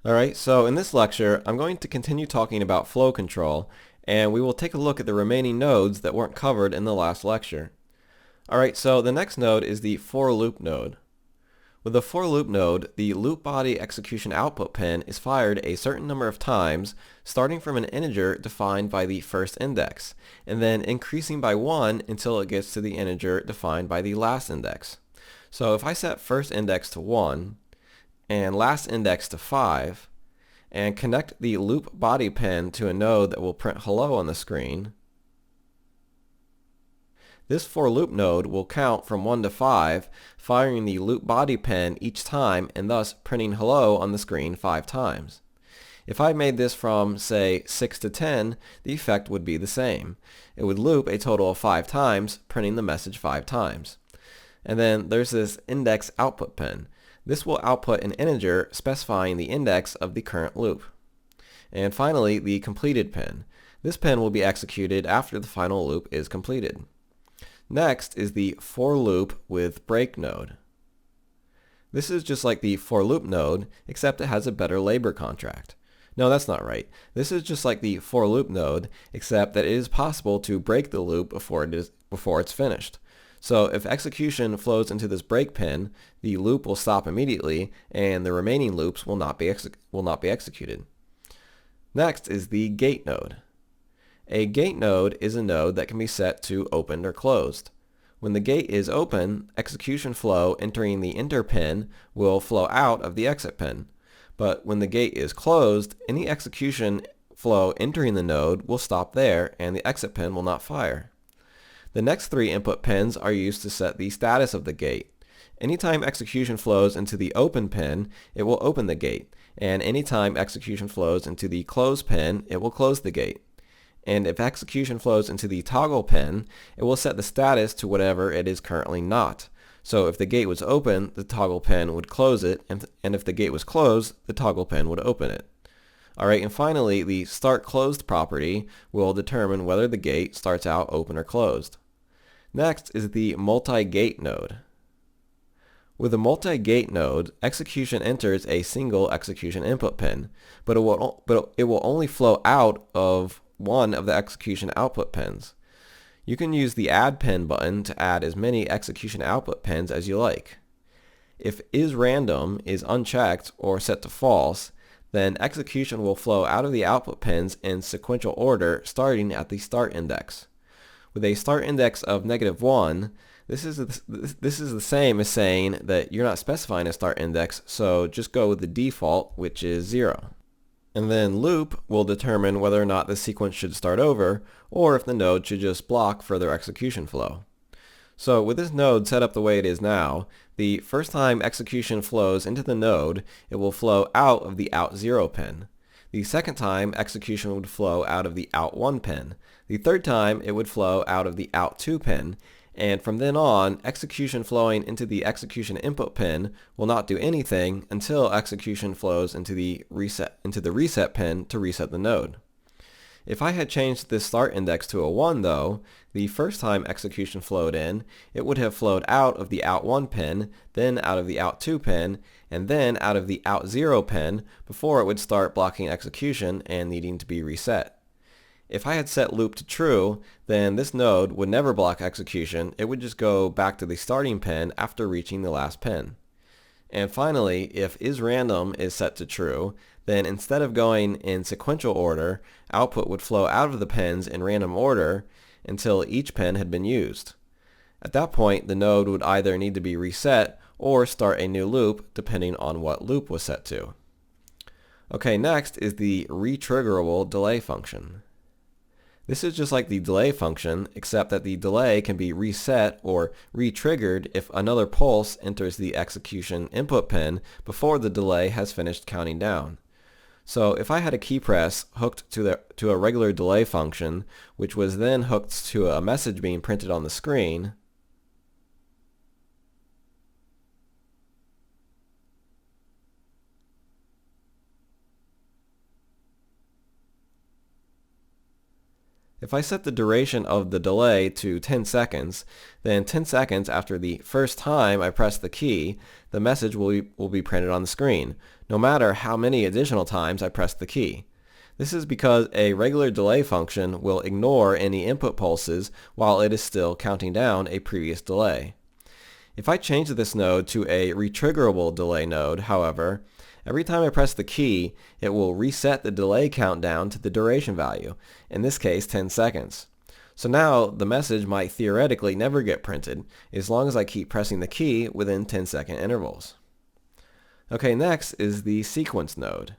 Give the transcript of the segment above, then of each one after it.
Alright, so in this lecture, I'm going to continue talking about flow control, and we will take a look at the remaining nodes that weren't covered in the last lecture. Alright, so the next node is the for loop node. With the for loop node, the loop body execution output pin is fired a certain number of times, starting from an integer defined by the first index, and then increasing by 1 until it gets to the integer defined by the last index. So if I set first index to 1, and last index to 5, and connect the loop body pin to a node that will print hello on the screen, this for loop node will count from 1 to 5, firing the loop body pin each time and thus printing hello on the screen 5 times. If I made this from, say, 6 to 10, the effect would be the same. It would loop a total of 5 times, printing the message 5 times. And then there's this index output pin. This will output an integer specifying the index of the current loop. And finally, the completed pin. This pin will be executed after the final loop is completed. Next is the for loop with break node. This is just like the for loop node, except it has a better labor contract. No, that's not right. This is just like the for loop node, except that it is possible to break the loop before it's finished. So if execution flows into this break pin, the loop will stop immediately, and the remaining loops will not be executed. Next is the gate node. A gate node is a node that can be set to opened or closed. When the gate is open, execution flow entering the enter pin will flow out of the exit pin. But when the gate is closed, any execution flow entering the node will stop there, and the exit pin will not fire. The next 3 input pins are used to set the status of the gate. Anytime execution flows into the open pin, it will open the gate, and anytime execution flows into the close pin, it will close the gate. And if execution flows into the toggle pin, it will set the status to whatever it is currently not. So if the gate was open, the toggle pin would close it, and if the gate was closed, the toggle pin would open it. Alright, and finally, the start closed property will determine whether the gate starts out open or closed. Next is the multi-gate node. With a multi-gate node, execution enters a single execution input pin, but it will only flow out of one of the execution output pins. You can use the add pin button to add as many execution output pins as you like. If isRandom is unchecked or set to false, then execution will flow out of the output pins in sequential order starting at the start index. With a start index of -1, this is the same as saying that you're not specifying a start index, so just go with the default, which is 0. And then loop will determine whether or not the sequence should start over, or if the node should just block further execution flow. So with this node set up the way it is now, the first time execution flows into the node, it will flow out of the out 0 pin. The second time, execution would flow out of the out 1 pin. The third time, it would flow out of the out 2 pin. And from then on, execution flowing into the execution input pin will not do anything until execution flows into the reset pin to reset the node. If I had changed this start index to a 1 though, the first time execution flowed in, it would have flowed out of the out 1 pin, then out of the out 2 pin, and then out of the out 0 pin before it would start blocking execution and needing to be reset. If I had set loop to true, then this node would never block execution, it would just go back to the starting pin after reaching the last pin. And finally, if isRandom is set to true, then instead of going in sequential order, output would flow out of the pins in random order until each pin had been used. At that point, the node would either need to be reset or start a new loop depending on what loop was set to. Okay, next is the retriggerable delay function. This is just like the delay function, except that the delay can be reset or re-triggered if another pulse enters the execution input pin before the delay has finished counting down. So if I had a key press hooked to a regular delay function, which was then hooked to a message being printed on the screen, If I set the duration of the delay to 10 seconds, then 10 seconds after the first time I press the key, the message will be printed on the screen, no matter how many additional times I press the key. This is because a regular delay function will ignore any input pulses while it is still counting down a previous delay. If I change this node to a retriggerable delay node, however, every time I press the key, it will reset the delay countdown to the duration value, in this case 10 seconds. So now the message might theoretically never get printed, as long as I keep pressing the key within 10-second intervals. Okay, next is the sequence node.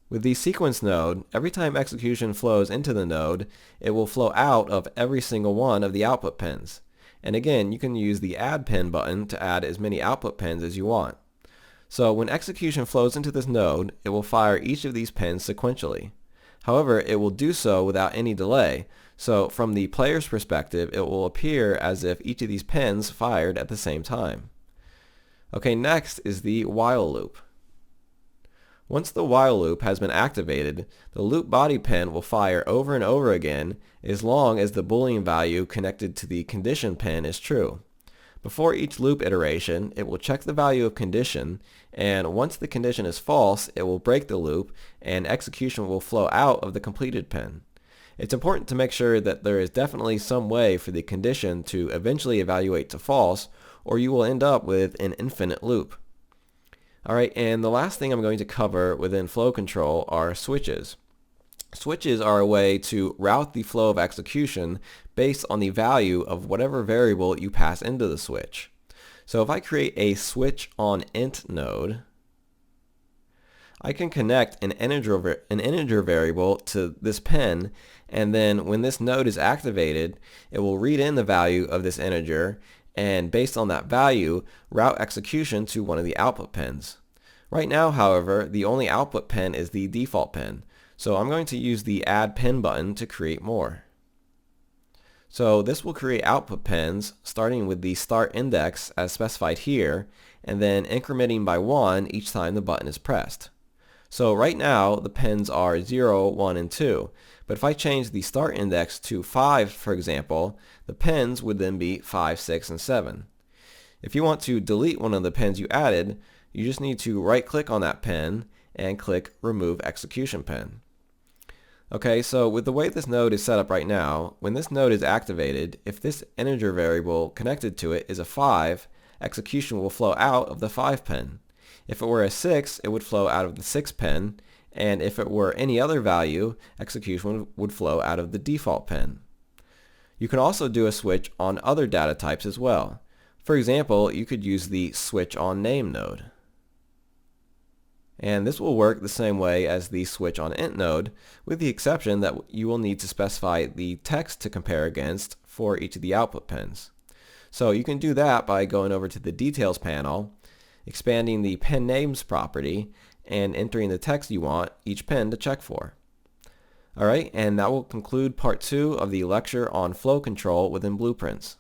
With the sequence node, every time execution flows into the node, it will flow out of every single one of the output pins. And again, you can use the Add Pin button to add as many output pins as you want. So when execution flows into this node, it will fire each of these pins sequentially. However, it will do so without any delay, so from the player's perspective, it will appear as if each of these pins fired at the same time. Okay, next is the while loop. Once the while loop has been activated, the loop body pin will fire over and over again as long as the Boolean value connected to the condition pin is true. Before each loop iteration, it will check the value of condition, and once the condition is false, it will break the loop and execution will flow out of the completed pin. It's important to make sure that there is definitely some way for the condition to eventually evaluate to false, or you will end up with an infinite loop. Alright, and the last thing I'm going to cover within flow control are switches. Switches are a way to route the flow of execution based on the value of whatever variable you pass into the switch. So if I create a switch on int node, I can connect an integer variable to this pin, and then when this node is activated, it will read in the value of this integer, and based on that value, route execution to one of the output pins. Right now, however, the only output pin is the default pin, so I'm going to use the Add Pin button to create more. So this will create output pins starting with the start index as specified here, and then incrementing by 1 each time the button is pressed. So right now the pins are 0, 1, and 2, but if I change the start index to 5, for example, the pins would then be 5, 6, and 7. If you want to delete one of the pins you added, you just need to right click on that pin and click Remove Execution Pin. Okay, so with the way this node is set up right now, when this node is activated, if this integer variable connected to it is a 5, execution will flow out of the 5 pin. If it were a 6, it would flow out of the 6 pin, and if it were any other value, execution would flow out of the default pin. You can also do a switch on other data types as well. For example, you could use the switch on name node. And this will work the same way as the switch on int node, with the exception that you will need to specify the text to compare against for each of the output pins. So you can do that by going over to the details panel, expanding the pin names property, and entering the text you want each pin to check for. Alright, and that will conclude part 2 of the lecture on flow control within Blueprints.